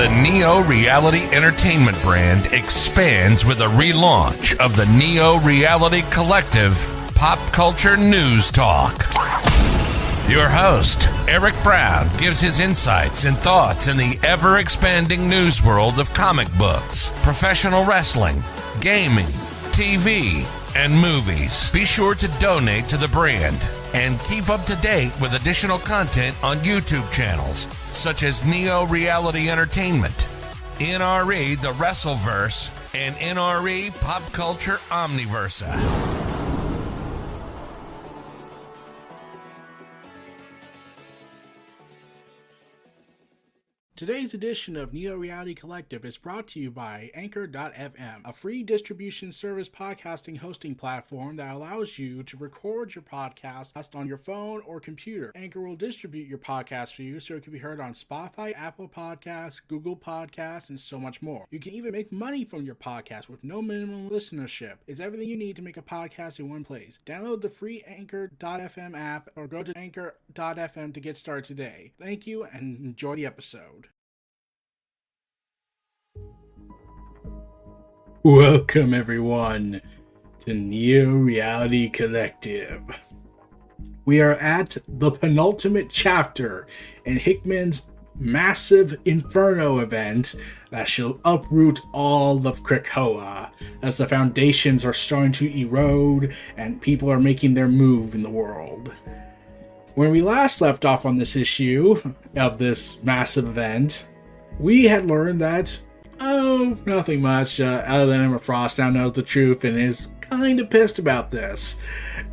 The Neo Reality Entertainment brand expands with a relaunch of the Neo Reality Collective Pop Culture News Talk. Your host, Eric Brown, gives his insights and thoughts in the ever-expanding news world of comic books, professional wrestling, gaming, TV, and movies. Be sure to donate to the brand and keep up to date with additional content on YouTube channels such as Neo Reality Entertainment, NRE The Wrestleverse, and NRE Pop Culture Omniversa. Today's edition of Neo Reality Collective is brought to you by Anchor.fm, a free distribution service podcasting hosting platform that allows you to record your podcast on your phone or computer. Anchor will distribute your podcast for you so it can be heard on Spotify, Apple Podcasts, Google Podcasts, and so much more. You can even make money from your podcast with no minimum listenership. It's everything you need to make a podcast in one place. Download the free Anchor.fm app or go to Anchor.fm to get started today. Thank you and enjoy the episode. Welcome everyone to Neo Reality Collective. We are at the penultimate chapter in Hickman's massive Inferno event that shall uproot all of Krakoa as the foundations are starting to erode and people are making their move in the world. When we last left off on this issue of this massive event, we had learned that nothing much, other than Emma Frost now knows the truth and is kind of pissed about this.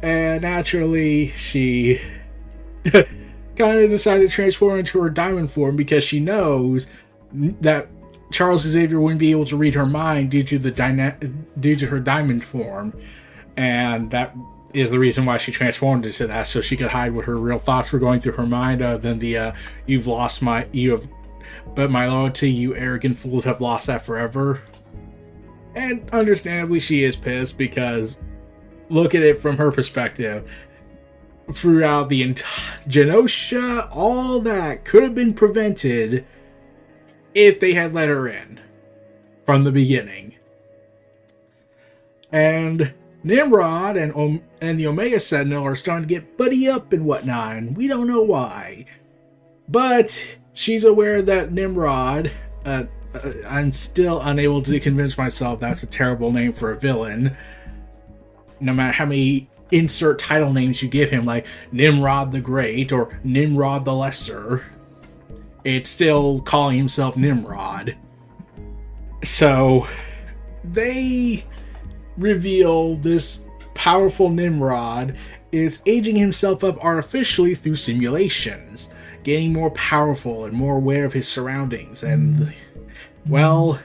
And naturally, she kind of decided to transform into her diamond form because she knows that Charles Xavier wouldn't be able to read her mind due to her diamond form. And that is the reason why she transformed into that, so she could hide what her real thoughts were going through her mind, other than the, but my loyalty, you arrogant fools have lost that forever. And understandably, she is pissed because look at it from her perspective. Throughout the entire Genosha, all that could have been prevented if they had let her in from the beginning. And Nimrod and the Omega Sentinel are starting to get buddy up and whatnot, and we don't know why. But she's aware that Nimrod, I'm still unable to convince myself that's a terrible name for a villain. No matter how many insert title names you give him, like Nimrod the Great or Nimrod the Lesser, it's still calling himself Nimrod. So, they reveal this powerful Nimrod is aging himself up artificially through simulations, getting more powerful and more aware of his surroundings. And, well,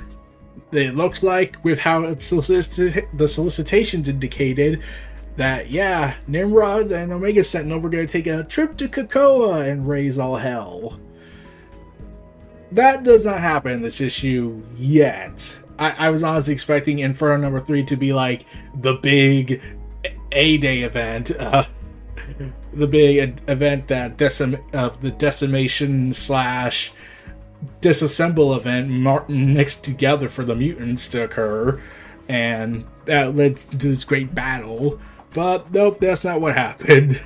it looks like with how the solicitations indicated that, yeah, Nimrod and Omega Sentinel were going to take a trip to Krakoa and raise all hell. That does not happen in this issue yet. I was honestly expecting Inferno number 3 to be like the big A-Day event, the big event that the decimation / disassemble event mixed together for the mutants to occur, and that led to this great battle. But nope, that's not what happened.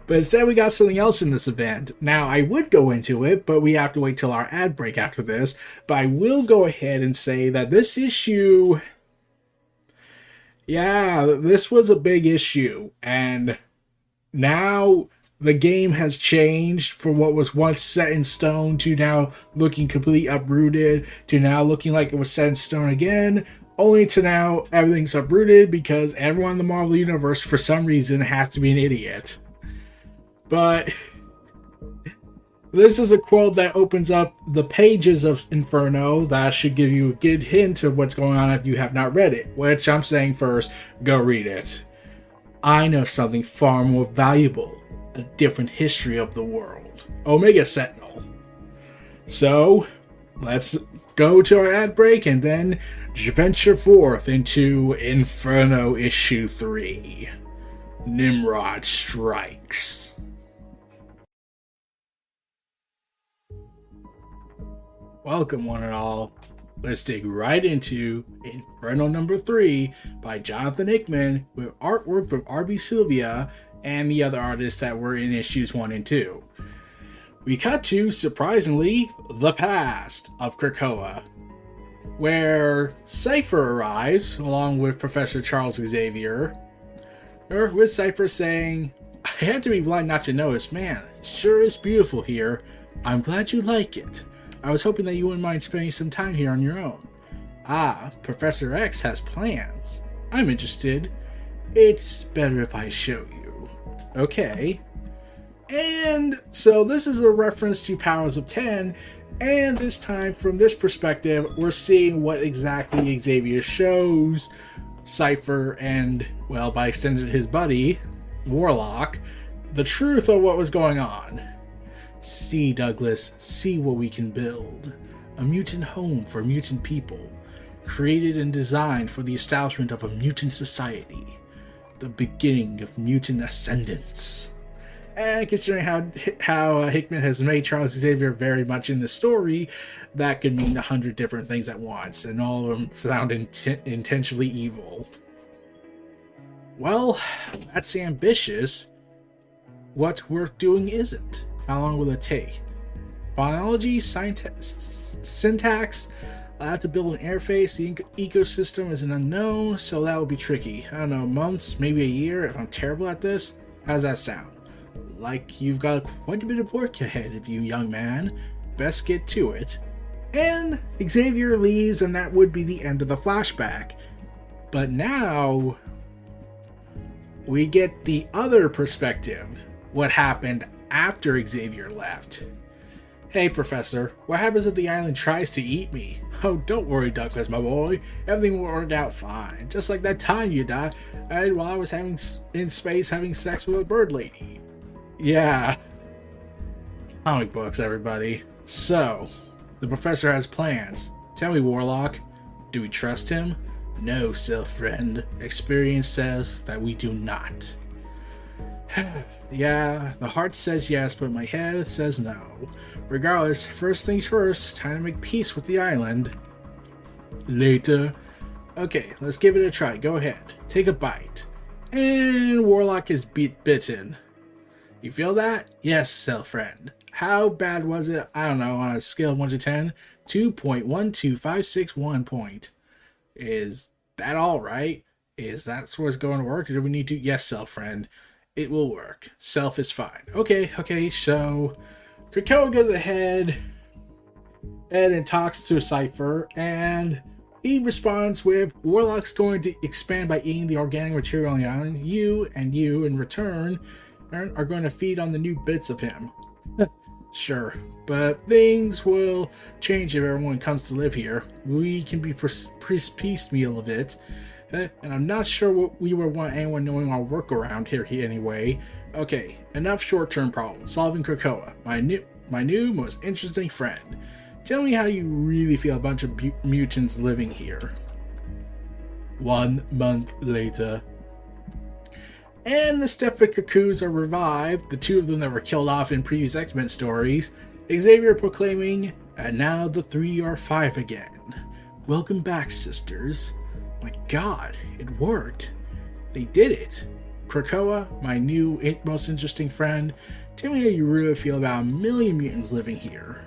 But instead we got something else in this event. Now, I would go into it, but we have to wait till our ad break after this. But I will go ahead and say that this issue, yeah, this was a big issue. And now the game has changed from what was once set in stone to now looking completely uprooted, to now looking like it was set in stone again, only to now everything's uprooted because everyone in the Marvel Universe, for some reason, has to be an idiot. But this is a quote that opens up the pages of Inferno that should give you a good hint of what's going on if you have not read it, which I'm saying first, go read it. I know something far more valuable, a different history of the world. Omega Sentinel. So, let's go to our ad break and then venture forth into Inferno issue 3. Nimrod Strikes. Welcome, one and all. Let's dig right into Inferno number 3 by Jonathan Hickman with artwork from R.B. Silva and the other artists that were in issues 1 and 2. We cut to, surprisingly, the past of Krakoa, where Cypher arrives along with Professor Charles Xavier, with Cypher saying, "I had to be blind not to notice, man, it sure is beautiful here. I'm glad you like it. I was hoping that you wouldn't mind spending some time here on your own. Ah, Professor X has plans. I'm interested. It's better if I show you." Okay. And so this is a reference to Powers of 10, and this time from this perspective, we're seeing what exactly Xavier shows Cypher and, well, by extension his buddy, Warlock, the truth of what was going on. "See, Douglas, see what we can build. A mutant home for mutant people, created and designed for the establishment of a mutant society. The beginning of mutant ascendance." And considering how Hickman has made Charles Xavier very much in the story, that could mean 100 different things at once, and all of them sound intentionally evil. Well, that's ambitious. What's worth doing isn't. How long will it take? Phonology, syntax, I have to build an interface. The ecosystem is an unknown, so that will be tricky. I don't know, months, maybe a year, if I'm terrible at this. How's that sound? Like you've got quite a bit of work ahead of you, young man. Best get to it. And Xavier leaves, and that would be the end of the flashback. But now we get the other perspective. What happened after Xavier left. "Hey, Professor, what happens if the island tries to eat me?" "Oh, don't worry, Douglas, my boy. Everything will work out fine. Just like that time you died while I was in space having sex with a bird lady." Yeah. Comic books, everybody. So, the Professor has plans. Tell me, Warlock, do we trust him? No, friend. Experience says that we do not. Yeah, the heart says yes, but my head says no. Regardless, first things first, time to make peace with the island. Later. Okay, let's give it a try. Go ahead. Take a bite. And Warlock is bitten. You feel that? Yes, friend. How bad was it? I don't know, on a scale of 1 to 10, 2.12561 point. Is that all right? Is that what's going to work? Or do we need to? Yes, friend. It will work. Self is fine. Okay, so Krakoa goes ahead and talks to Cypher, and he responds with, "Warlock's going to expand by eating the organic material on the island. You in return are going to feed on the new bits of him." Sure, but things will change if everyone comes to live here. We can be piecemeal a bit. And I'm not sure what we would want anyone knowing our work around here anyway. Okay, enough short-term problems. Solving Krakoa, my new most interesting friend. Tell me how you really feel about a bunch of mutants living here. 1 month later. And the Stefano Cuckoos are revived, the 2 of them that were killed off in previous X-Men stories. Xavier proclaiming, "And now the 3 are 5 again. Welcome back, sisters." My god, it worked. They did it. Krakoa, my new most interesting friend, tell me how you really feel about a million mutants living here.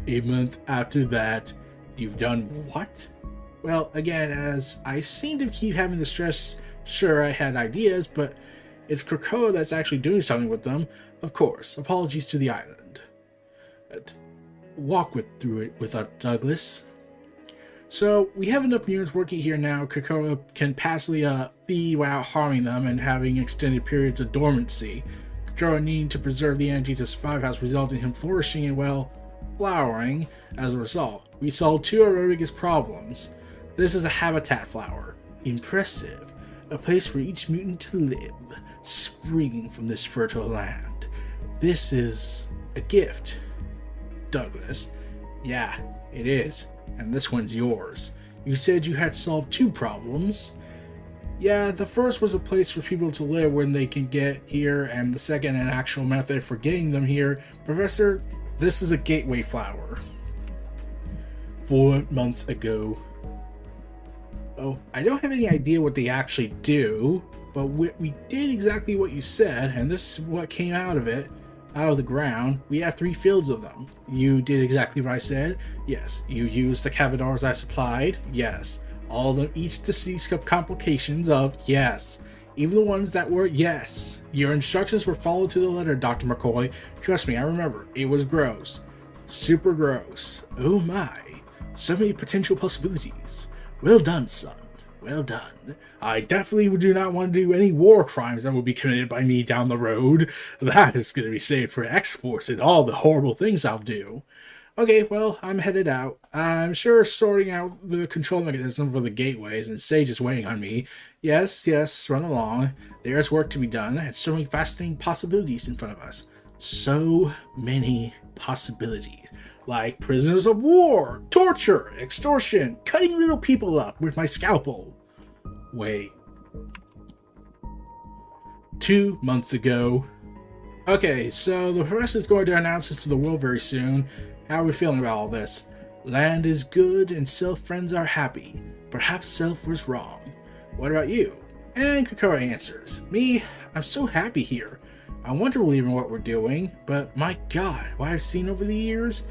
A month after that, you've done what? Well, again, as I seem to keep having the stress, sure, I had ideas, but it's Krakoa that's actually doing something with them. Of course, apologies to the island. But walk through it with us, Douglas. So, we have enough mutants working here now. Krakoa can passively feed without harming them and having extended periods of dormancy. Krakoa needing to preserve the energy to survive has resulted in him flourishing and, well, flowering as a result. We solved 2 of our biggest problems. This is a habitat flower. Impressive. A place for each mutant to live, springing from this fertile land. This is a gift, Douglas. Yeah, it is. And this one's yours. You said you had solved 2 problems. Yeah, the first was a place for people to live when they can get here, and the second an actual method for getting them here. Professor, this is a gateway flower. 4 months ago. Oh, I don't have any idea what they actually do, but we did exactly what you said, and this is what came out of it, out of the ground. We have 3 fields of them. You did exactly what I said. Yes. You used the cavadors I supplied. Yes. All of them each deceased of complications of. Yes. Even the ones that were. Yes. Your instructions were followed to the letter, Dr. McCoy. Trust me, I remember. It was gross. Super gross. Oh my. So many potential possibilities. Well done, son. Well done. I definitely do not want to do any war crimes that will be committed by me down the road. That is going to be saved for X-Force and all the horrible things I'll do. Okay, well, I'm headed out. I'm sure sorting out the control mechanism for the gateways, and Sage is waiting on me. Yes, run along. There's work to be done, and so many fascinating possibilities in front of us. So many possibilities. Like prisoners of war, torture, extortion, cutting little people up with my scalpel. Wait. 2 months ago. Okay, so the professor is going to announce this to the world very soon. How are we feeling about all this? Land is good and Self friends are happy. Perhaps Self was wrong. What about you? And Krakoa answers. Me, I'm so happy here. I want to believe in what we're doing, but my god, what I've seen over the years,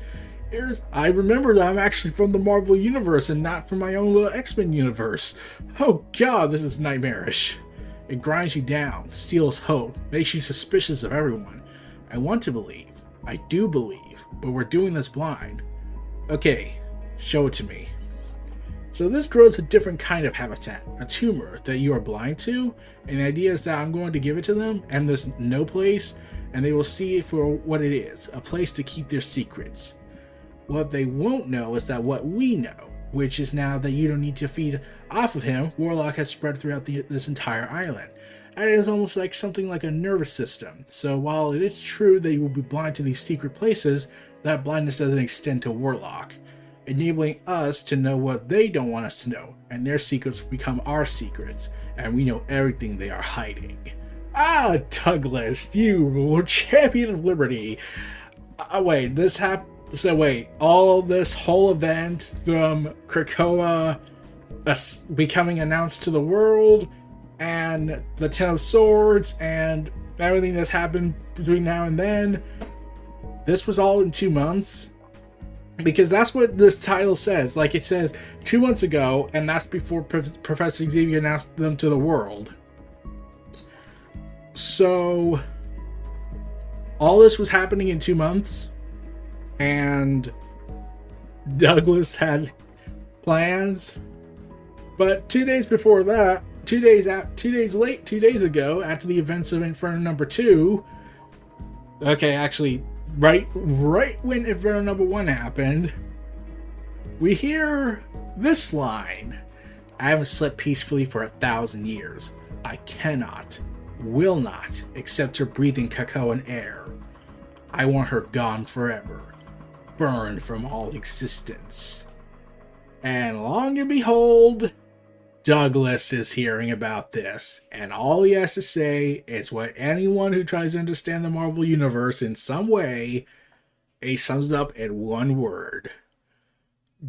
I remember that I'm actually from the Marvel Universe and not from my own little X-Men universe. Oh god, this is nightmarish. It grinds you down, steals hope, makes you suspicious of everyone. I want to believe. I do believe, but we're doing this blind. Okay, show it to me. So this grows a different kind of habitat, a tumor that you are blind to, and the idea is that I'm going to give it to them, and there's no place, and they will see it for what it is, a place to keep their secrets. What they won't know is that what we know, which is now that you don't need to feed off of him, Warlock has spread throughout this entire island. And it is almost like something like a nervous system. So while it is true that you will be blind to these secret places, that blindness doesn't extend to Warlock, enabling us to know what they don't want us to know, and their secrets become our secrets, and we know everything they are hiding. Ah, Douglas, you champion of liberty. Wait, this happened. So wait, all this whole event from Krakoa becoming announced to the world, and the Ten of Swords, and everything that's happened between now and then, this was all in 2 months? Because that's what this title says. Like, it says 2 months ago, and that's before Professor Xavier announced them to the world. So, all this was happening in 2 months? And Douglas had plans, but 2 days before that, 2 days ago, after the events of Inferno number 2, okay, actually, right when Inferno number 1 happened, we hear this line: I haven't slept peacefully for 1,000 years. I cannot, will not accept her breathing Krakoan air. I want her gone forever. Burned from all existence. And long and behold, Douglas is hearing about this, and all he has to say is what anyone who tries to understand the Marvel Universe in some way, he sums it up in one word.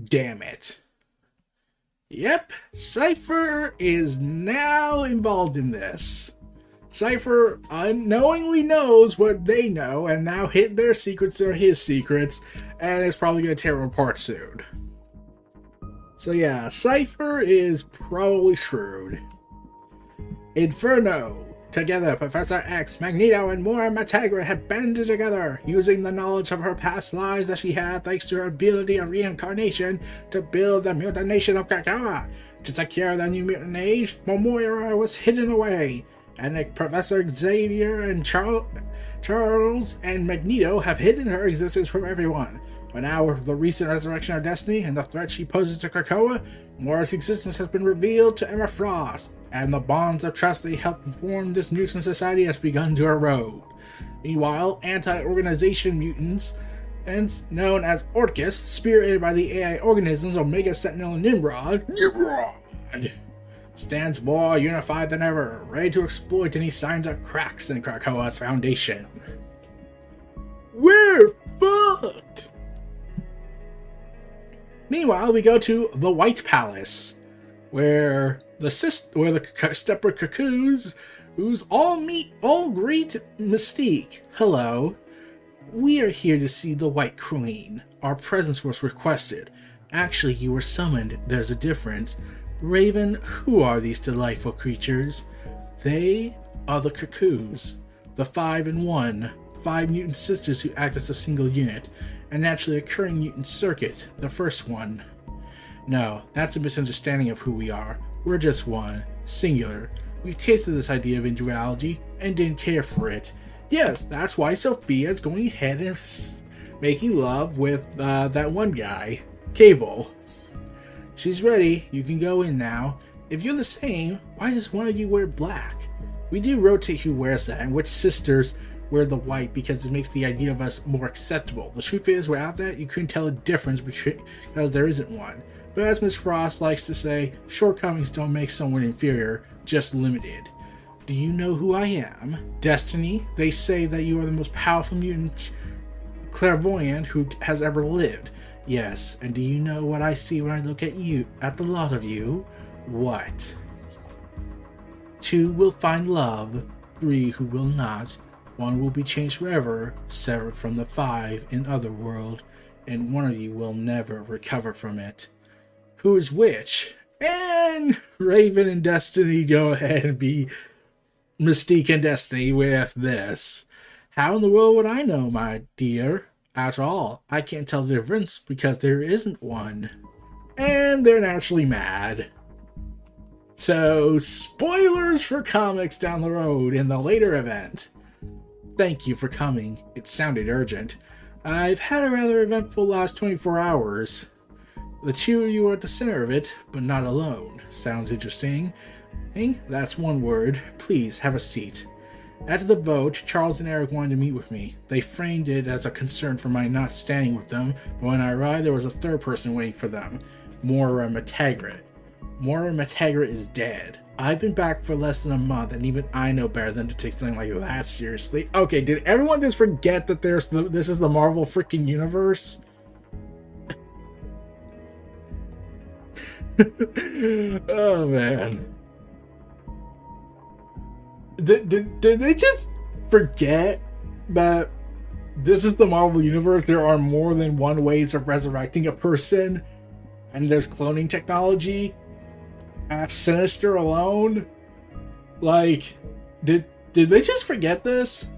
Damn it. Yep, Cypher is now involved in this. Cypher unknowingly knows what they know, and now their secrets are his secrets, and is probably going to tear them apart soon. So yeah, Cypher is probably screwed. Inferno. Together, Professor X, Magneto, and Moira MacTaggert have banded together, using the knowledge of her past lives that she had thanks to her ability of reincarnation to build the mutant nation of Krakoa. To secure the new mutant age, Moira was hidden away, and Professor Xavier and Charles and Magneto have hidden her existence from everyone. But now, with the recent resurrection of Destiny and the threat she poses to Krakoa, Moira's existence has been revealed to Emma Frost, and the bonds of trust they helped form this mutant society has begun to erode. Meanwhile, anti-organization mutants, known as O.R.C.H.I.S, spearheaded by the AI organisms Omega Sentinel and Nimrod, stands more unified than ever, ready to exploit any signs of cracks in Krakoa's foundation. We're fucked! Meanwhile, we go to the White Palace, where the Stepper Cuckoos, who's all great Mystique. Hello. We are here to see the White Queen. Our presence was requested. Actually, you were summoned. There's a difference. Raven, who are these delightful creatures? They are the Cuckoos, the 5-in-1, 5 mutant sisters who act as a single unit, a naturally occurring mutant circuit, the first one. No, that's a misunderstanding of who we are. We're just one, singular. We tasted this idea of individuality and didn't care for it. Yes, that's why Sophia's going ahead and making love with that one guy, Cable. She's ready. You can go in now. If you're the same, why does one of you wear black? We do rotate who wears that and which sisters wear the white because it makes the idea of us more acceptable. The truth is, without that, you couldn't tell a difference because there isn't one. But as Miss Frost likes to say, shortcomings don't make someone inferior, just limited. Do you know who I am? Destiny? They say that you are the most powerful mutant clairvoyant who has ever lived. Yes, and do you know what I see when I look at you, at the lot of you? What? 2 will find love, 3 who will not. 1 will be changed forever, severed from the 5 in other world, and 1 of you will never recover from it. Who is which? And Raven and Destiny go ahead and be Mystique and Destiny with this. How in the world would I know, my dear? After all, I can't tell the difference because there isn't one. And they're naturally mad. So, spoilers for comics down the road in the later event. Thank you for coming. It sounded urgent. I've had a rather eventful last 24 hours. The 2 of you are at the center of it, but not alone. Sounds interesting. Hey, that's one word. Please, have a seat. After the vote, Charles and Eric wanted to meet with me. They framed it as a concern for my not standing with them, but when I arrived, there was a third person waiting for them. Moira MacTaggert. Moira MacTaggert is dead. I've been back for less than a month, and even I know better than to take something like that seriously. Okay, did everyone just forget that this is the Marvel freaking universe? Oh, man. Did they just forget that this is the Marvel universe? There are more than one ways of resurrecting a person, and there's cloning technology. As Sinister alone? Like, did they just forget this?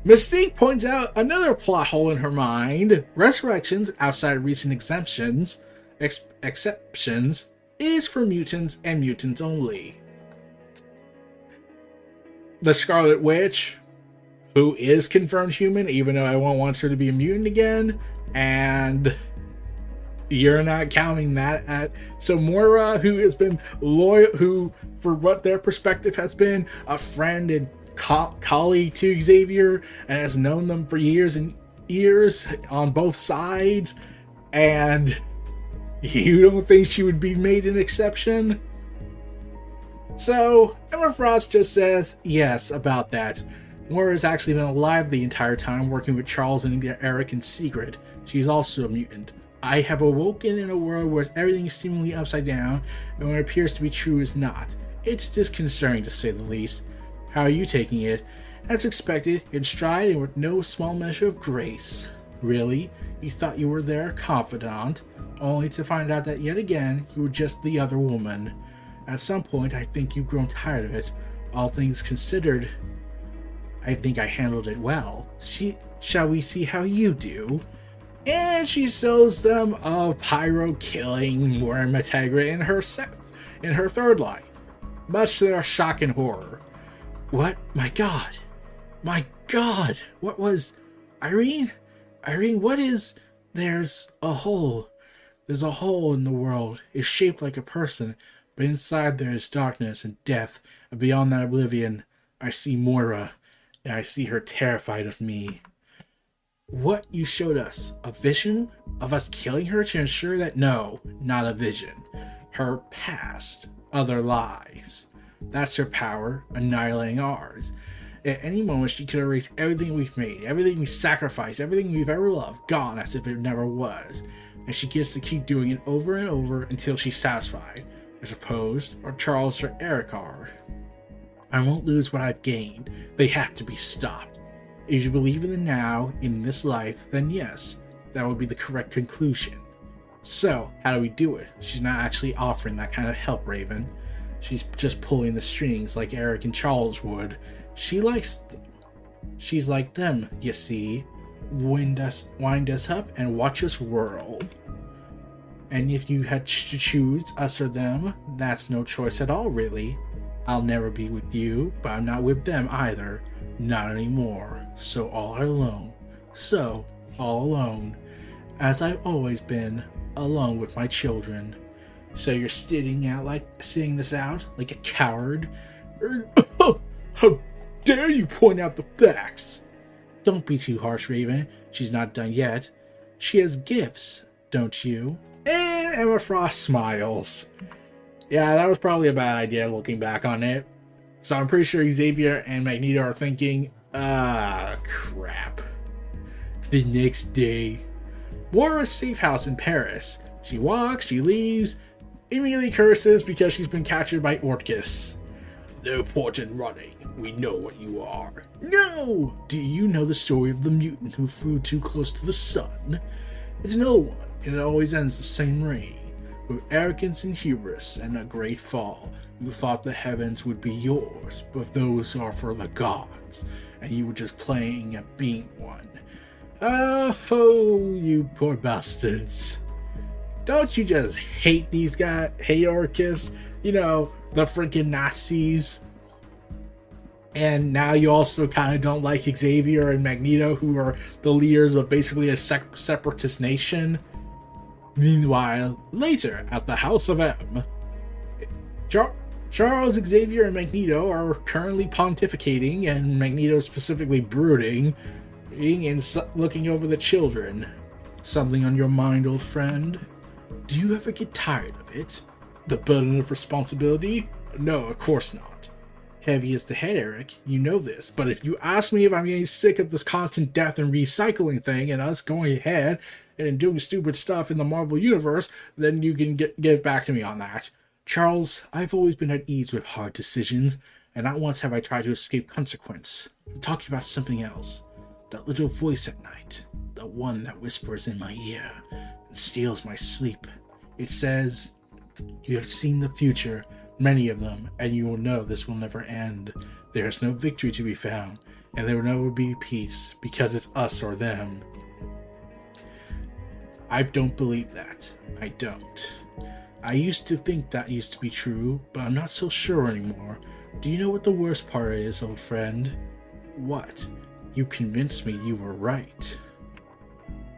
Mystique points out another plot hole in her mind. Resurrections, outside of recent exceptions, is for mutants and mutants only. The Scarlet Witch, who is confirmed human, even though everyone wants her to be a mutant again, and you're not counting that at... So Moira, who has been loyal, who, for what their perspective has been, a friend and colleague to Xavier, and has known them for years and years on both sides, and you don't think she would be made an exception? So, Emma Frost just says, yes, about that. Moira's actually been alive the entire time, working with Charles and Eric in secret. She's also a mutant. I have awoken in a world where everything is seemingly upside down, and what appears to be true is not. It's disconcerting, to say the least. How are you taking it? As expected, in stride and with no small measure of grace. Really? You thought you were their confidant, only to find out that yet again, you were just the other woman. At some point, I think you've grown tired of it. All things considered, I think I handled it well. Shall we see how you do? And she shows them a pyro killing Moira MacTaggert in her third life, much to their shock and horror. What? My God! My God! What was... Irene? Irene, what is... There's a hole. There's a hole in the world. It's shaped like a person, but inside there is darkness and death, and beyond that oblivion, I see Moira, and I see her terrified of me. What you showed us, a vision of us killing her to ensure that? No, not a vision. Her past, other lives. That's her power, annihilating ours. At any moment, she could erase everything we've made, everything we sacrificed, everything we've ever loved, gone as if it never was. and she gets to keep doing it over and over until she's satisfied, I suppose, or Charles or Eric are. I won't lose what I've gained. They have to be stopped. If you believe in the now, in this life, then yes, that would be the correct conclusion. So, how do we do it? She's not actually offering that kind of help, Raven. She's just pulling the strings like Eric and Charles would. She's like them, you see. Wind us up and watch us whirl. And if you had to choose us or them, that's no choice at all, really. I'll never be with you, but I'm not with them either. Not anymore. So all alone. As I've always been, alone with my children. So you're sitting this out like a coward? How dare you point out the facts? Don't be too harsh, Raven. She's not done yet. She has gifts, don't you? And Emma Frost smiles. Yeah, that was probably a bad idea looking back on it. So I'm pretty sure Xavier and Magneto are thinking, crap. The next day, Moira's safe house in Paris. She walks, she leaves, immediately curses because she's been captured by O.R.C.H.I.S. No point in running. We know what you are. No! Do you know the story of the mutant who flew too close to the sun? It's an old one, and it always ends the same way. With arrogance and hubris and a great fall, you thought the heavens would be yours, but those are for the gods, and you were just playing at being one. Oh, you poor bastards. Don't you just hate these guys? Hate O.R.C.H.I.S? You know, the freaking Nazis. And now you also kind of don't like Xavier and Magneto, who are the leaders of basically a separatist nation. Meanwhile, later at the House of M, Charles, Xavier, and Magneto are currently pontificating, and Magneto specifically brooding, and looking over the children. Something on your mind, old friend? Do you ever get tired of it? The burden of responsibility? No, of course not. Heavy as the head, Eric. You know this. But if you ask me if I'm getting sick of this constant death and recycling thing and us going ahead and doing stupid stuff in the Marvel Universe, then you can get back to me on that. Charles, I've always been at ease with hard decisions, and not once have I tried to escape consequence. I'm talking about something else. That little voice at night. The one that whispers in my ear and steals my sleep. It says, you have seen the future, many of them, and you will know this will never end. There is no victory to be found, and there will never be peace, because it's us or them. I don't believe that. I don't. I used to think that used to be true, but I'm not so sure anymore. Do you know what the worst part is, old friend? What? You convinced me you were right.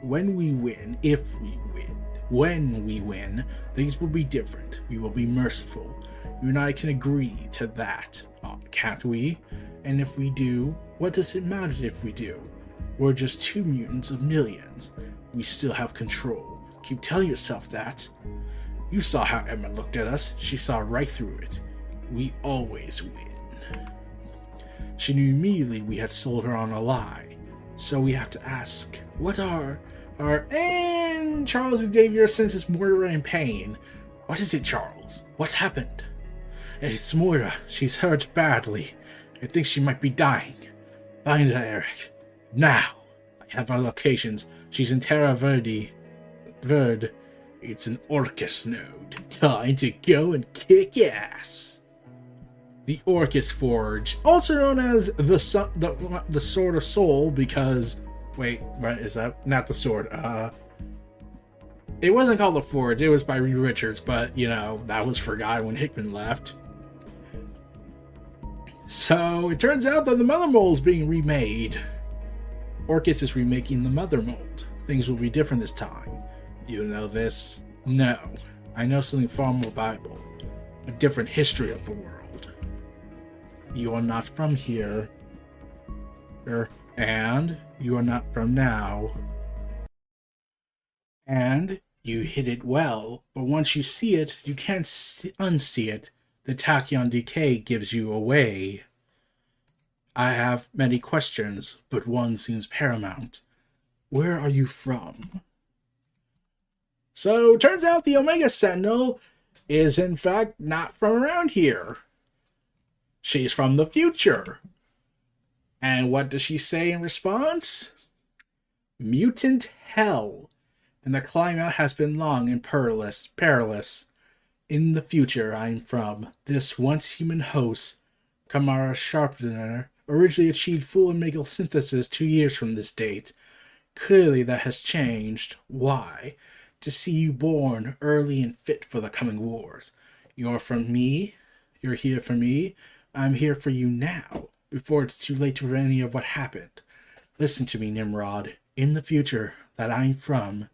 When we win, if we win, when we win, things will be different. We will be merciful. You and I can agree to that, can't we? And if we do, what does it matter if we do? We're just two mutants of millions. We still have control. Keep telling yourself that. You saw how Emma looked at us. She saw right through it. We always win. She knew immediately we had sold her on a lie. So we have to ask, what are... And Charles Xavier senses Moira in pain. What is it, Charles? What's happened? It's Moira. She's hurt badly. I think she might be dying. Find her, Eric. Now. I have our locations. She's in Terra Verde. It's an O.R.C.H.I.S node. Time to go and kick ass. The O.R.C.H.I.S Forge, also known as the Sword of Soul, because... Wait, what is that? Not the sword. It wasn't called the Forge. It was by Reed Richards, but, you know, that was forgotten when Hickman left. So, it turns out that the Mother Mold is being remade. O.R.C.H.I.S is remaking the Mother Mold. Things will be different this time. You know this? No. I know something far more valuable. A different history of the world. You are not from here. And you are not from now. And you hit it well, but once you see it, you can't unsee it. The tachyon decay gives you away. I have many questions, but one seems paramount. Where are you from? So, turns out the Omega Sentinel is in fact not from around here. She's from the future. And what does she say in response? Mutant hell. And the climb out has been long and perilous. In the future I'm from, this once human host, Kamara Sharpener, originally achieved full Omega synthesis 2 years from this date. Clearly that has changed. Why? To see you born early and fit for the coming wars. You're from me. You're here for me. I'm here for you now, before it's too late to prevent any of what happened. Listen to me, Nimrod. In the future that I'm from.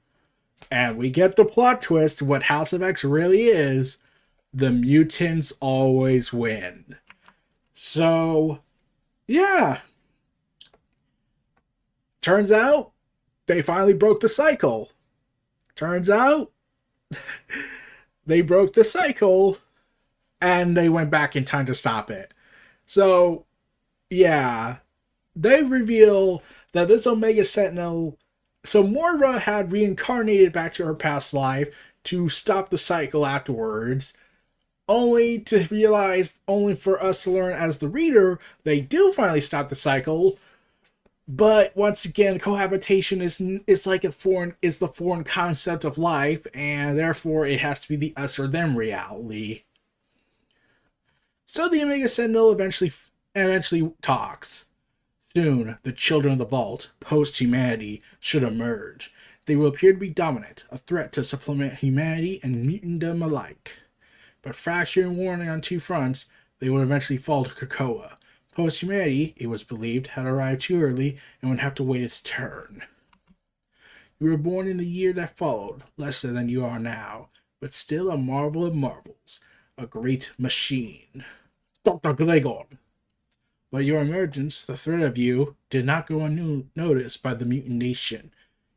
And we get the plot twist, what House of X really is. The mutants always win. So, yeah. Turns out, they finally broke the cycle. Turns out, they broke the cycle, and they went back in time to stop it. So, yeah, they reveal that this Omega Sentinel, so Moira had reincarnated back to her past life to stop the cycle afterwards, only to realize, only for us to learn as the reader, they do finally stop the cycle. But once again, cohabitation is the foreign concept of life, and therefore it has to be the us or them reality. So the Omega Sentinel eventually talks. Soon, the children of the Vault, post-humanity, should emerge. They will appear to be dominant, a threat to supplement humanity and mutantdom alike. But fractured and warring on two fronts, they would eventually fall to Krakoa. Post-humanity, it was believed, had arrived too early and would have to wait its turn. You were born in the year that followed, lesser than you are now, but still a marvel of marvels, a great machine. Dr. Gregor. But your emergence, the threat of you, did not go unnoticed by the mutant nation.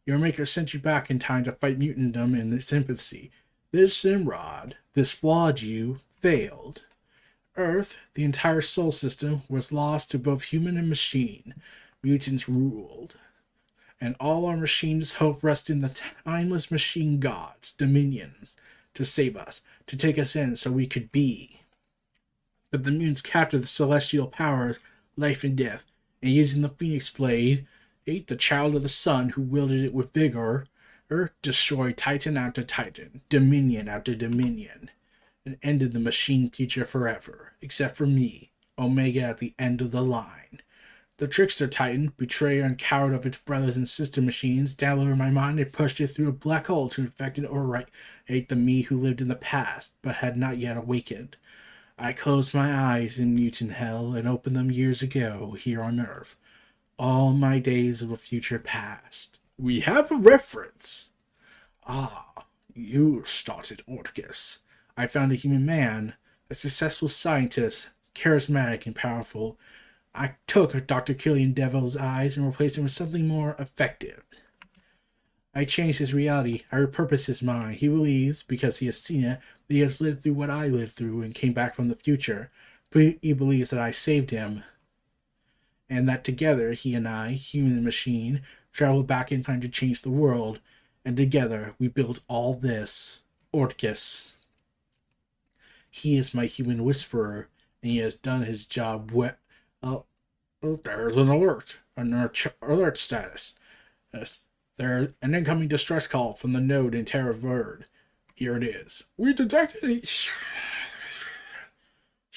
Your maker sent you back in time to fight mutantdom in its infancy. This Nimrod, this flawed you, failed. Earth, the entire Sol system, was lost to both human and machine. Mutants ruled. And all our machines' hope rested in the timeless machine gods, dominions, to save us, to take us in so we could be. But the mutants captured the celestial powers, life and death, and using the Phoenix Blade, ate the child of the sun who wielded it with vigor, destroyed Titan after Titan, Dominion after Dominion, and ended the machine future forever, except for me, Omega at the end of the line. The trickster Titan, betrayer and coward of its brothers and sister machines, downloaded my mind and pushed it through a black hole to infect and overwrite the me who lived in the past, but had not yet awakened. I closed my eyes in mutant hell and opened them years ago, here on Earth. All my days of a future past. We have a reference. Ah, you started O.R.C.H.I.S. I found a human man, a successful scientist, charismatic and powerful. I took Dr. Killian Devil's eyes and replaced him with something more effective. I changed his reality. I repurposed his mind. He believes, because he has seen it, that he has lived through what I lived through and came back from the future. But he believes that I saved him. And that together, he and I, human and machine, traveled back in time to change the world. And together, we built all this. O.R.C.H.I.S. He is my human whisperer, and he has done his job well. There's an alert. Alert status. There's an incoming distress call from the node in Terra Verde. Here it is. We detected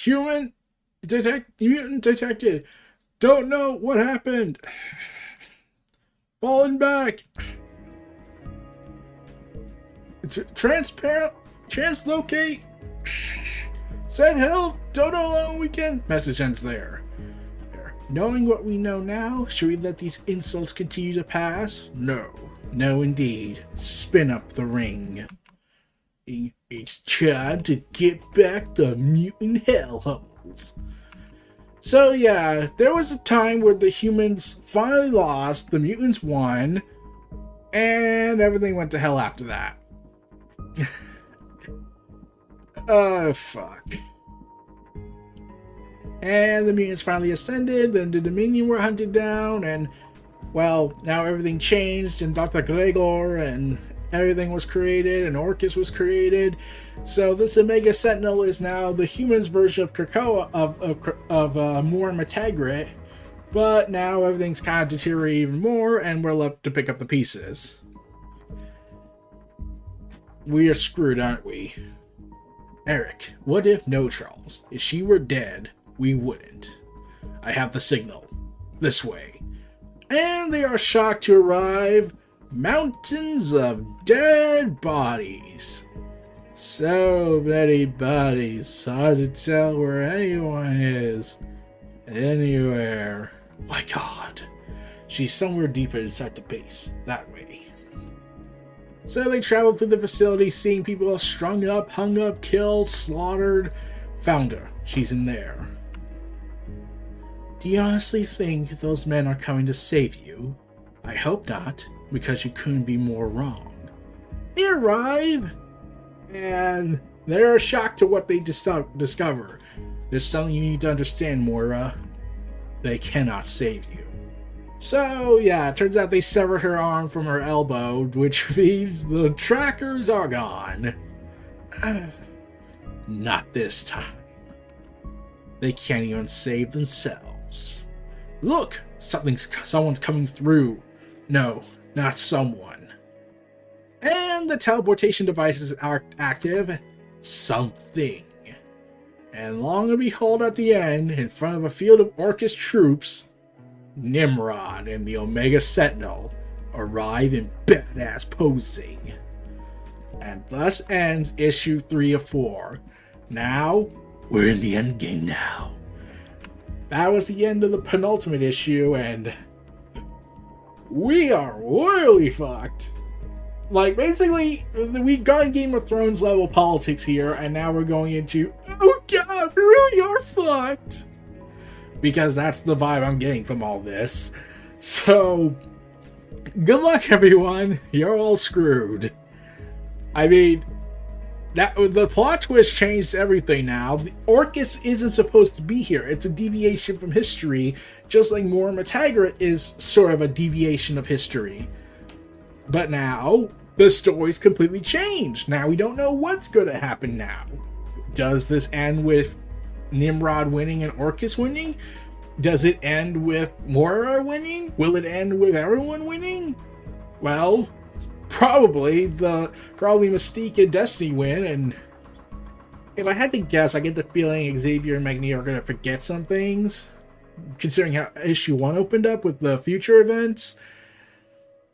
mutant detected. Don't know what happened. Falling back. Translocate. Said help. Don't know how long we can. Message ends there. Knowing what we know now, should we let these insults continue to pass? No. No indeed. Spin up the ring. It's time to get back the mutant hellholes. So yeah, there was a time where the humans finally lost, the mutants won, and everything went to hell after that. Oh, fuck. And the mutants finally ascended, then the Dominion were hunted down, and, well, now everything changed, and Dr. Gregor and everything was created and O.R.C.H.I.S was created. So this Omega Sentinel is now the humans version of Krakoa of Moira MacTaggert, but now everything's kind of deteriorated even more, and we're left to pick up the pieces. We are screwed, aren't we? Eric, what if no, Charles? If she were dead, we wouldn't. I have the signal. This way. And they are shocked to arrive. Mountains of dead bodies. So many bodies. Hard to tell where anyone is. Anywhere. My God. She's somewhere deeper inside the base. That way. So they traveled through the facility, seeing people all strung up, hung up, killed, slaughtered. Found her. She's in there. Do you honestly think those men are coming to save you? I hope not, because you couldn't be more wrong. They arrive, and they're shocked to what they discover. There's something you need to understand, Moira. They cannot save you. So, yeah, it turns out they severed her arm from her elbow, which means the trackers are gone. Not this time. They can't even save themselves. Look! Someone's coming through. No, not someone. And the teleportation devices are active. Something. And long and behold, at the end, in front of a field of O.R.C.H.I.S troops, Nimrod and the Omega Sentinel arrive in badass posing. And thus ends issue 3 of 4. Now, we're in the end game now. That was the end of the penultimate issue, and we are royally fucked. Like, basically, we've got Game of Thrones level politics here, and now we're going into, oh god, we really are fucked. Because that's the vibe I'm getting from all this. So, good luck, everyone. You're all screwed. I mean, the plot twist changed everything now. The O.R.C.H.I.S isn't supposed to be here. It's a deviation from history, just like Moira MacTaggert is sort of a deviation of history. But now, the story's completely changed. Now we don't know what's going to happen now. Does this end with Nimrod winning and O.R.C.H.I.S winning? Does it end with Moira winning? Will it end with everyone winning? Well, probably Mystique and Destiny win, and if I had to guess, I get the feeling Xavier and Magneto are going to forget some things, considering how issue 1 opened up with the future events,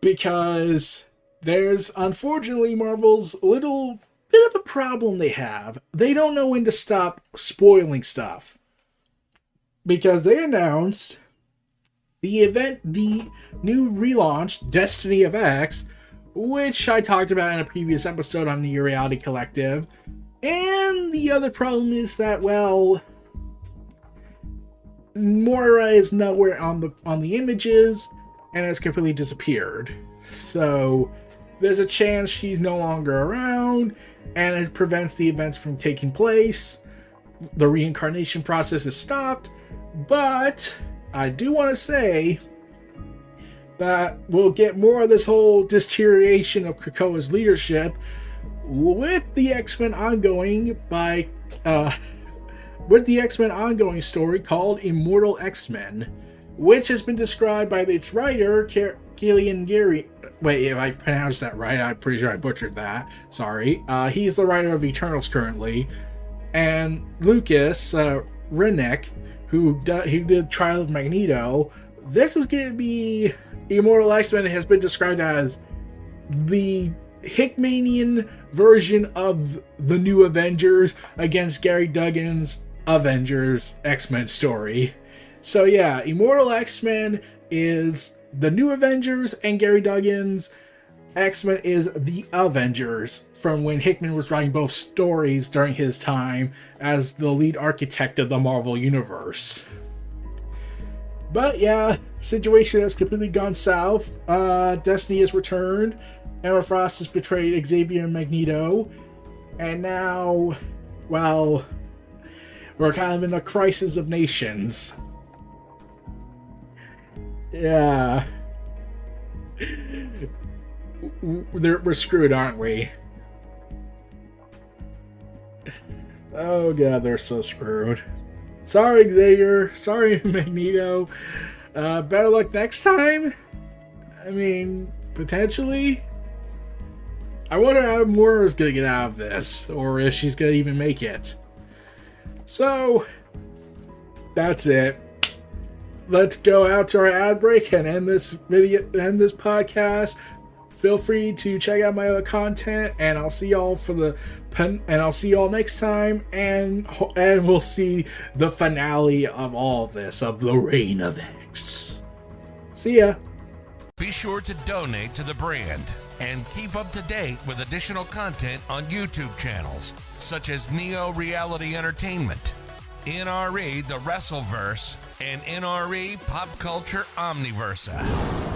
because there's, unfortunately, Marvel's little bit of a problem they have. They don't know when to stop spoiling stuff. Because they announced the new relaunch, Destiny of X, which I talked about in a previous episode on the Reality Collective. And the other problem is that, well, Moira is nowhere on the images and has completely disappeared. So there's a chance she's no longer around, and it prevents the events from taking place. The reincarnation process is stopped. But I do want to say that we'll get more of this whole deterioration of Krakoa's leadership with the X-Men ongoing story called Immortal X-Men, which has been described by its writer, Killian Gary. Wait, if I pronounced that right, I'm pretty sure I butchered that. Sorry. He's the writer of Eternals currently. And Lucas Rennick, who did Trial of Magneto. This is going to be Immortal X-Men. Has been described as the Hickmanian version of the New Avengers against Gary Duggan's Avengers X-Men story. So yeah, Immortal X-Men is the New Avengers, and Gary Duggan's X-Men is the Avengers, from when Hickman was writing both stories during his time as the lead architect of the Marvel Universe. But yeah, situation has completely gone south. Destiny has returned. Emma Frost has betrayed Xavier and Magneto. And now, well, we're kind of in a crisis of nations. we're screwed, aren't we? Oh god, they're so screwed. Sorry, Xavier. Sorry, Magneto. Better luck next time? I mean, potentially? I wonder how Moira's gonna get out of this, or if she's gonna even make it. So, that's it. Let's go out to our ad break and end this podcast. Feel free to check out my other content, and I'll see y'all I'll see y'all next time, and we'll see the finale of all of this, of the Reign of X. See ya. Be sure to donate to the brand and keep up to date with additional content on YouTube channels such as Neo Reality Entertainment, NRE The Wrestleverse, and NRE Pop Culture Omniversa.